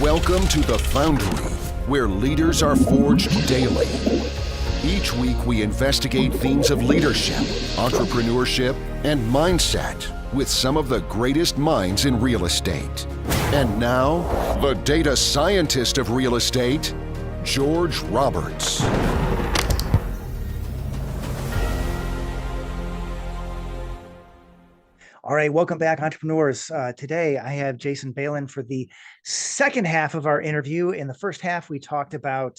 Welcome to The Foundry, where leaders are forged daily. Each week we investigate themes of leadership, entrepreneurship, and mindset with some of the greatest minds in real estate. And now, the data scientist of real estate, George Roberts. All right, welcome back, entrepreneurs. Today, I have Jason Balin for the second half of our interview. In the first half, we talked about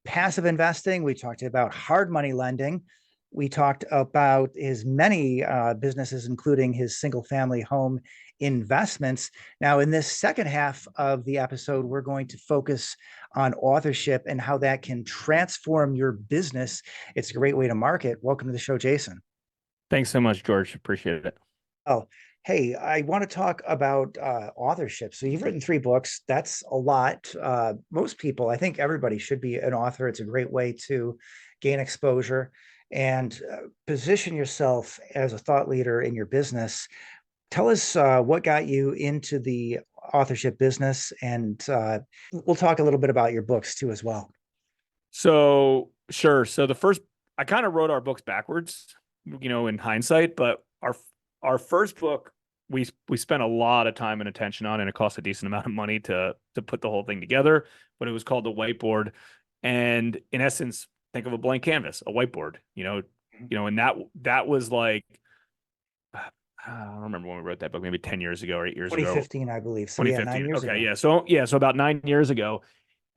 passive investing. We talked about hard money lending. We talked about his many businesses, including his single-family home investments. Now, in this second half of the episode, we're going to focus on authorship and how that can transform your business. It's a great way to market. Welcome to the show, Jason. Thanks so much, George. Appreciate it. Oh, hey, I want to talk about authorship. So you've written 3 books. That's a lot. Most people, I think everybody should be an author. It's a great way to gain exposure and position yourself as a thought leader in your business. Tell us what got you into the authorship business, and we'll talk a little bit about your books too as well. So, sure. So I kind of wrote our books backwards, in hindsight, but our first book, we spent a lot of time and attention on, and it cost a decent amount of money to put the whole thing together, but it was called The Whiteboard. And in essence, think of a blank canvas, a whiteboard, and that was like, I don't remember when we wrote that book, maybe 10 years ago or 8 years 2015, ago. 2015, I believe. So 2015. Yeah, 9 years ago. Okay. So about 9 years ago.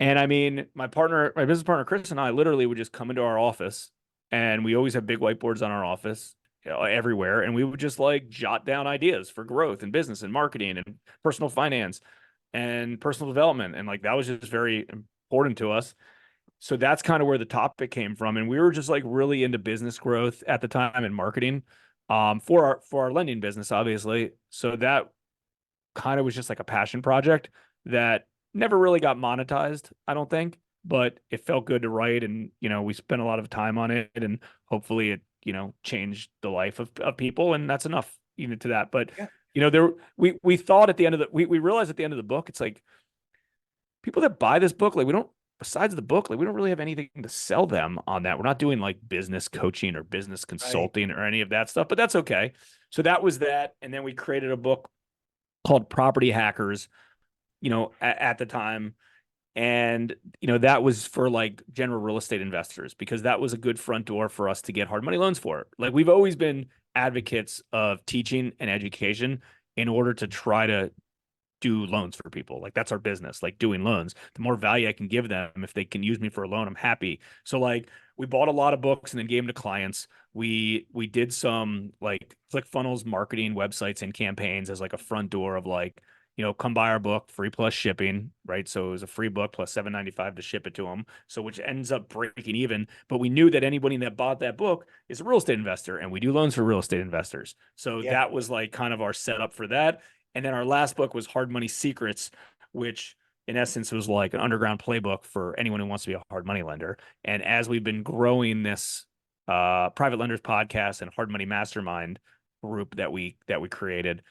And I mean, my business partner, Chris, and I literally would just come into our office, and we always have big whiteboards on our office, everywhere. And we would just like jot down ideas for growth and business and marketing and personal finance and personal development. And like, that was just very important to us. So that's kind of where the topic came from. And we were just like really into business growth at the time and marketing, for our lending business, obviously. So that kind of was just like a passion project that never really got monetized, I don't think, but it felt good to write. And, we spent a lot of time on it, and hopefully it, changed the life of people. And that's enough even to that. But, yeah. We thought at the end of we realized at the end of the book, it's like people that buy this book, like besides the book, like we don't really have anything to sell them on that. We're not doing like business coaching or business consulting or any of that stuff, but that's okay. So that was that. And then we created a book called Property Hackers, at the time. And, that was for like general real estate investors, because that was a good front door for us to get hard money loans for. Like, we've always been advocates of teaching and education in order to try to do loans for people. Like, that's our business, like doing loans. The more value I can give them, if they can use me for a loan, I'm happy. So like, we bought a lot of books and then gave them to clients. We did some like ClickFunnels marketing websites and campaigns as like a front door of like, come buy our book, free plus shipping, right? So it was a free book plus $7.95 to ship it to them. So which ends up breaking even. But we knew that anybody that bought that book is a real estate investor, and we do loans for real estate investors. So that was like kind of our setup for that. And then our last book was Hard Money Secrets, which in essence was like an underground playbook for anyone who wants to be a hard money lender. And as we've been growing this private lenders podcast and hard money mastermind group that we created,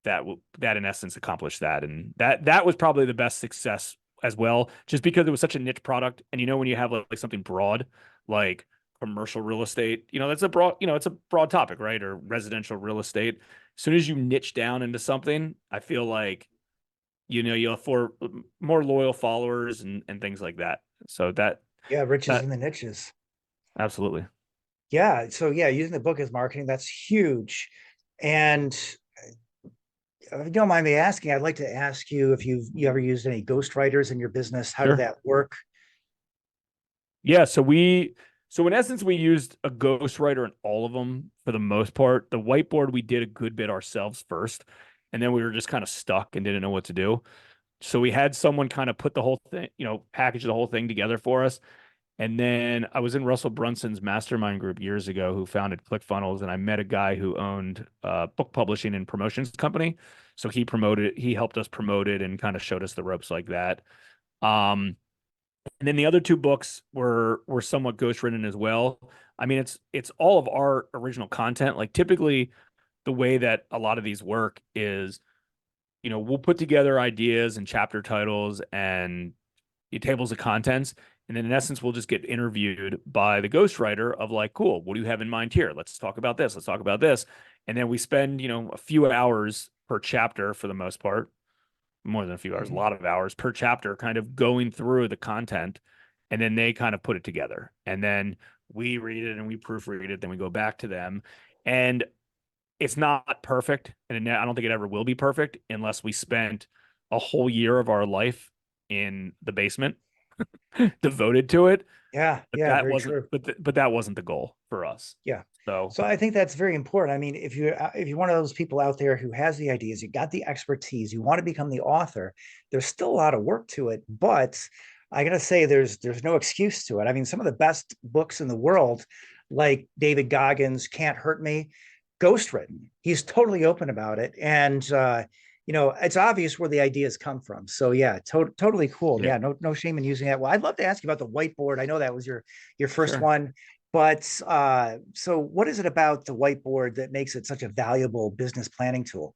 that in essence accomplished that. And that was probably the best success as well, just because it was such a niche product. And when you have like something broad, like commercial real estate, that's a broad, it's a broad topic, right? Or residential real estate. As soon as you niche down into something, I feel like, you'll have more loyal followers and things like that. So riches in the niches. Absolutely. Yeah. So using the book as marketing, that's huge. And if you don't mind me asking, I'd like to ask you if you ever used any ghostwriters in your business. How did that work? Yeah. So in essence, we used a ghostwriter in all of them for the most part. The whiteboard, we did a good bit ourselves first, and then we were just kind of stuck and didn't know what to do. So we had someone kind of put the whole thing, package the whole thing together for us. And then I was in Russell Brunson's mastermind group years ago, who founded ClickFunnels, and I met a guy who owned a book publishing and promotions company. So he helped us promote it and kind of showed us the ropes like that. And then the other 2 books were somewhat ghostwritten as well. I mean, it's all of our original content. Like, typically the way that a lot of these work is, we'll put together ideas and chapter titles and tables of contents. And then in essence, we'll just get interviewed by the ghostwriter of like, cool, what do you have in mind here? Let's talk about this. Let's talk about this. And then we spend, a few hours per chapter for the most part, more than a few hours, a lot of hours per chapter, kind of going through the content. And then they kind of put it together. And then we read it and we proofread it. Then we go back to them. And it's not perfect. And I don't think it ever will be perfect unless we spent a whole year of our life in the basement devoted to it. Yeah, But yeah, that very wasn't, true. but that wasn't the goal for us. Yeah. So So I think that's very important. I mean, if you're one of those people out there who has the ideas, you got the expertise, you want to become the author, there's still a lot of work to it, but I gotta say there's no excuse to it. I mean, some of the best books in the world, like David Goggins' Can't Hurt Me, ghostwritten. He's totally open about it. And it's obvious where the ideas come from. So yeah, totally cool. yeah, Yeah, no shame in using that. Well, I'd love to ask you about the whiteboard. I know that was your first sure. one. But so what is it about the whiteboard that makes it such a valuable business planning tool?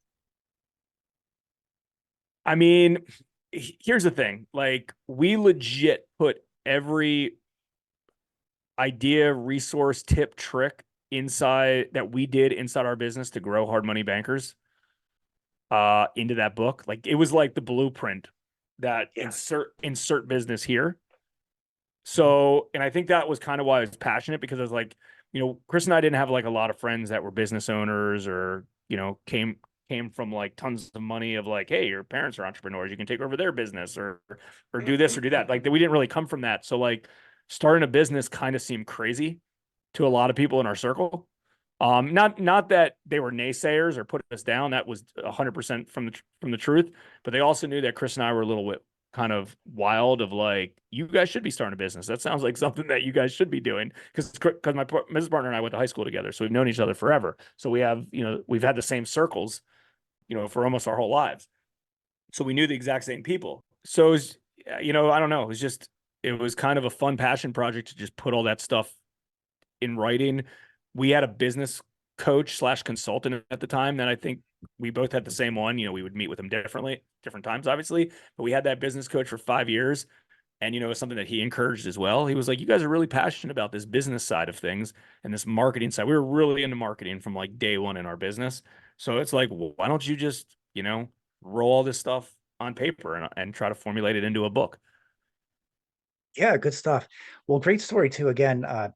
I mean, here's the thing. Like, we legit put every idea, resource, tip, trick inside that we did inside our business to grow Hard Money Bankers into that book. Like, it was like the blueprint that Yeah. insert business here. So, and I think that was kind of why I was passionate, because I was like, Chris and I didn't have like a lot of friends that were business owners or, came from like tons of money of like, hey, your parents are entrepreneurs, you can take over their business or do this or do that. Like, we didn't really come from that. So like, starting a business kind of seemed crazy to a lot of people in our circle. Not that they were naysayers or put us down. That was 100% from the truth. But they also knew that Chris and I were a little bit kind of wild of like, you guys should be starting a business. That sounds like something that you guys should be doing. Because my business partner and I went to high school together, so we've known each other forever. So we have, we've had the same circles, for almost our whole lives. So we knew the exact same people. So it was, I don't know. It was kind of a fun passion project to just put all that stuff in writing. We had a business coach slash consultant at the time that I think we both had the same one. We would meet with him different times, obviously, but we had that business coach for 5 years. And, it was something that he encouraged as well. He was like, you guys are really passionate about this business side of things and this marketing side. We were really into marketing from like day one in our business. So it's like, well, why don't you just, roll all this stuff on paper and try to formulate it into a book? Yeah, good stuff. Well, great story too. Again, I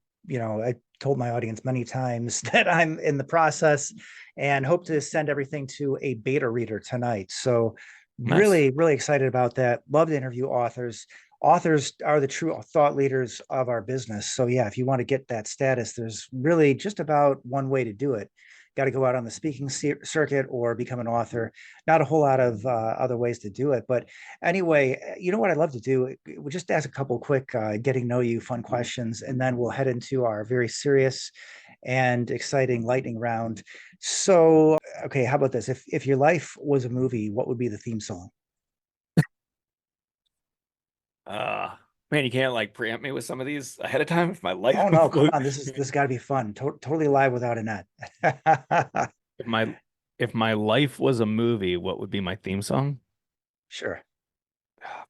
told my audience many times that I'm in the process and hope to send everything to a beta reader tonight. So Nice. really, really excited about that. Love to interview authors. Authors are the true thought leaders of our business. So yeah, if you want to get that status, there's really just about one way to do it. Got to go out on the speaking circuit or become an author. Not a whole lot of other ways to do it. But anyway, you know what I'd love to do? We'll just ask a couple quick getting to know you fun questions, and then we'll head into our very serious and exciting lightning round. So, okay, how about this? If your life was a movie, what would be the theme song? Man, you can't like preempt me with some of these ahead of time. If my life, Oh no, come on. This got to be fun. Totally live without a net. if my if my life was a movie, what would be my theme song? Sure. Oh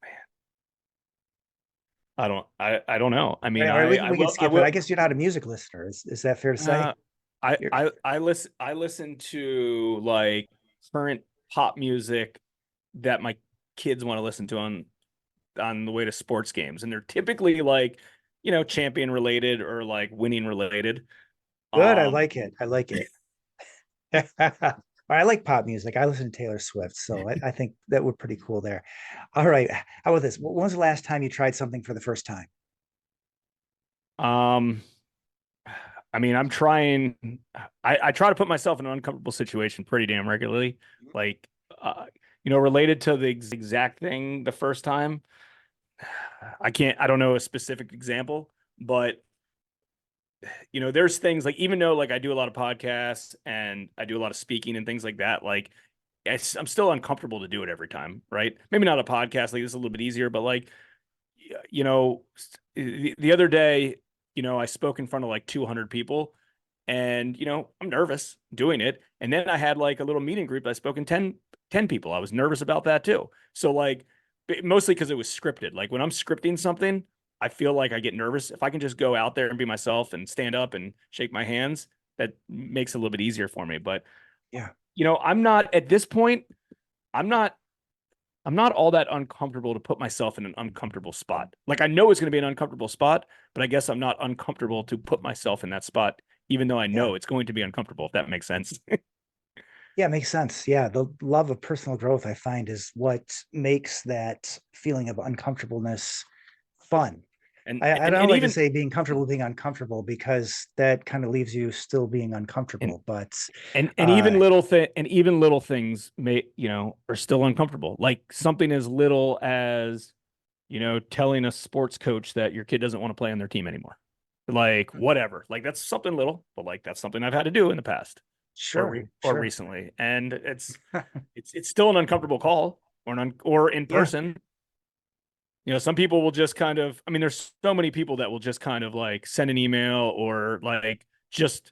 man, I don't know. I mean, All right, I we can will I skip it. will I guess you're not a music listener. Is that fair to say? uh I You're I listen to like current pop music that my kids want to listen to on the way to sports games, and they're typically like, champion related or like winning related. good. I Um like it. I like it. I like pop music. I listen to Taylor Swift, so I think that would pretty cool there. All right. How about this? When was the last time you tried something for the first time? um I mean, I'm trying. I try to put myself in an uncomfortable situation pretty damn regularly. Like, related to the exact thing the first time. I can't. I don't know a specific example, but there's things like, even though like I do a lot of podcasts and I do a lot of speaking and things like that, like I'm still uncomfortable to do it every time, right? Maybe not a podcast, like this is a little bit easier, but like, you know, the other day, I spoke in front of like 200 people, and I'm nervous doing it. And then I had like a little meeting group. I spoke in 10 people. I was nervous about that too. So like, mostly because it was scripted. Like when I'm scripting something, I feel like I get nervous. If I can just go out there and be myself and stand up and shake my hands, that makes it a little bit easier for me. But Yeah. I'm not at this point, I'm not all that uncomfortable to put myself in an uncomfortable spot. Like I know it's going to be an uncomfortable spot, but I guess I'm not uncomfortable to put myself in that spot, even though I know it's going to be uncomfortable, if that makes sense. Yeah, it makes sense. Yeah, the love of personal growth, I find, is what makes that feeling of uncomfortableness fun. And I and don't and like to even say being comfortable being uncomfortable, because that kind of leaves you still being and uncomfortable. But and even little things may, are still uncomfortable. Like something as little as, telling a sports coach that your kid doesn't want to play on their team anymore. Like whatever. Like that's something little, but like that's something I've had to do in the past sure, or sure. recently. And it's still an uncomfortable call or in Yeah, person. Some people will just kind of, I mean, there's so many people that will just kind of like send an email or like just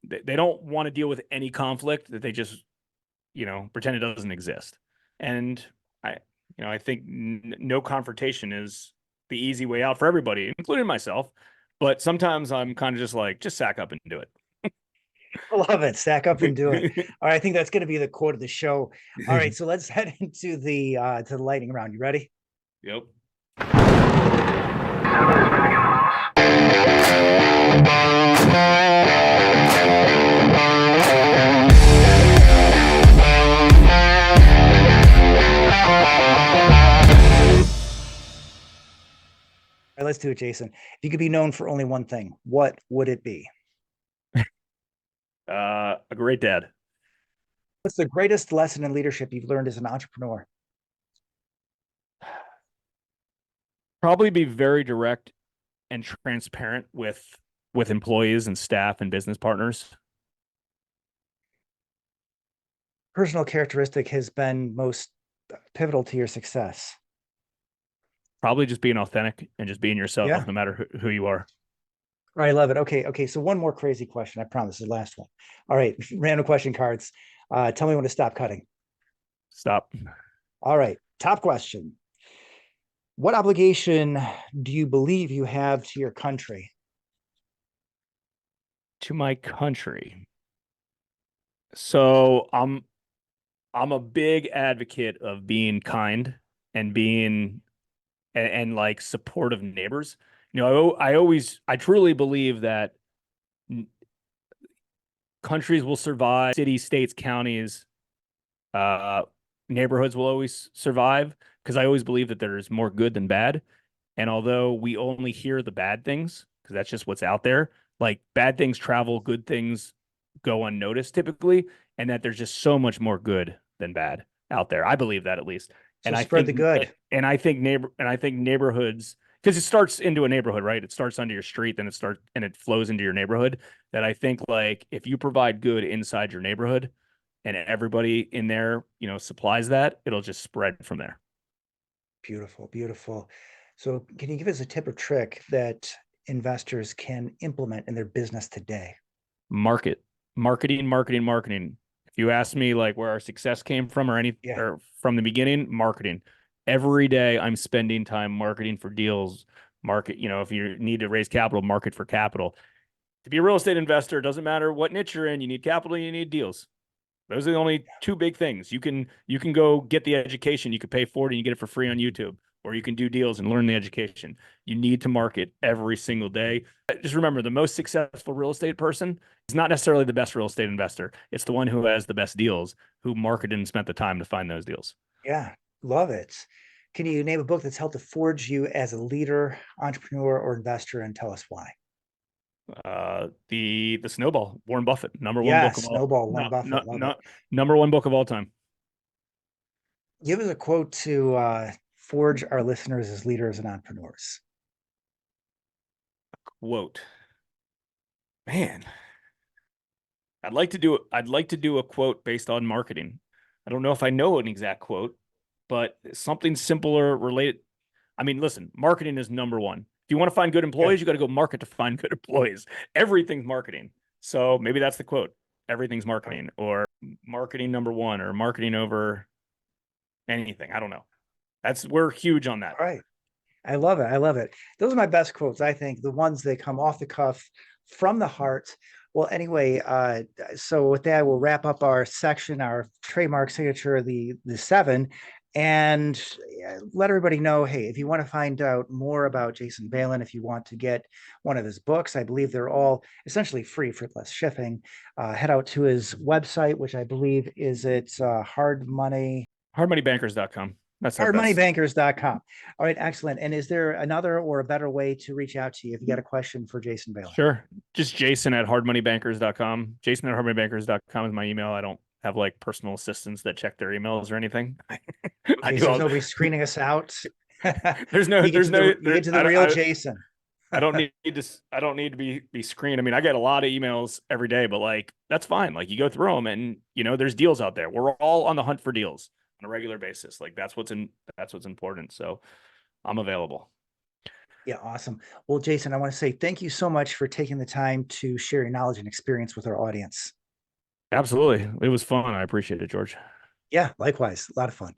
they don't want to deal with any conflict, that they just, pretend it doesn't exist. And I, I think no confrontation is the easy way out for everybody, including myself. But sometimes I'm kind of just like, just sack up and do I love it. Stack up and do it. it. All right, I think that's going to be the quote of the show. All right, so let's head into the lightning round. You ready? Yep. All right, let's do it, Jason. If you could be known for only one thing, what would it be? A great dad. What's the greatest lesson in leadership you've learned as an entrepreneur? Probably be very direct and transparent with employees and staff and business partners. Personal characteristic has been most pivotal to your success? Probably just being authentic and just being yourself, Yeah. no matter who you are. All right, I love it. Okay. So one more crazy question. I promise, the last one. All right, random question cards. Tell me when to stop cutting. Stop. All right, top question. What obligation do you believe you have to your country? To my country. So I'm a big advocate of being kind and being and like supportive neighbors. I truly believe that countries will survive, cities, states, counties, uh, neighborhoods will always survive, because I always believe that there's more good than bad. And although we only hear the bad things, because that's just what's out there, like bad things travel, good things go unnoticed typically, and that there's just so much more good than bad out there. I believe that, at least. So spread the good. And I think neighborhoods, because it starts into a neighborhood, right? It starts under your street, then it flows into your neighborhood. That I think, like, if you provide good inside your neighborhood and everybody in there, supplies that, it'll just spread from there. Beautiful, beautiful. So can you give us a tip or trick that investors can implement in their business today? Marketing. If you ask me like where our success came from or from the beginning, marketing. Every day I'm spending time marketing for deals. If you need to raise capital, market for capital. To be a real estate investor, it doesn't matter what niche you're in. You need capital, you need deals. Those are the only two big things. You can go get the education. You can pay for it and you get it for free on YouTube, or you can do deals and learn the education. You need to market every single day. Just remember, the most successful real estate person is not necessarily the best real estate investor. It's the one who has the best deals, who marketed and spent the time to find those deals. Yeah, love it. Can you name a book that's helped to forge you as a leader, entrepreneur, or investor, and tell us why? The Snowball, Warren Buffett, number one Yeah, book of all. Snowball, Warren Buffett. Love it. Number one book of all time. Give us a quote to forge our listeners as leaders and entrepreneurs. Quote. Man, I'd like to do a quote based on marketing. I don't know if I know an exact quote, but something simpler related. I mean, listen, marketing is number one. If you want to find good employees, you got to go market to find good employees. Everything's marketing. So maybe that's the quote. everything's marketing or marketing number one or marketing over anything. I don't know. We're huge on that. All right. I love it. I love it. Those are my best quotes. I think the ones that come off the cuff from the heart. Well, anyway, so with that, we'll wrap up our section, our trademark signature, the 7, and let everybody know, hey, if you want to find out more about Jason Balin, if you want to get one of his books, I believe they're all essentially free for less shipping. Head out to his website, which I believe is hardmoneybankers.com. That's hardmoneybankers.com. All right, excellent. And is there another or a better way to reach out to you if you got a question for Jason Balin? Sure. Just Jason@hardmoneybankers.com. Jason@hardmoneybankers.com is my email. I don't have like personal assistants that check their emails or anything. There's nobody screening us out. There's no you get to the real Jason. I don't need to be screened. I mean, I get a lot of emails every day, but like that's fine. Like you go through them and there's deals out there. We're all on the hunt for deals on a regular basis. Like that's what's important. So I'm available. Yeah, awesome. Well, Jason, I want to say thank you so much for taking the time to share your knowledge and experience with our audience. Absolutely. It was fun. I appreciate it, George. Yeah, likewise. A lot of fun.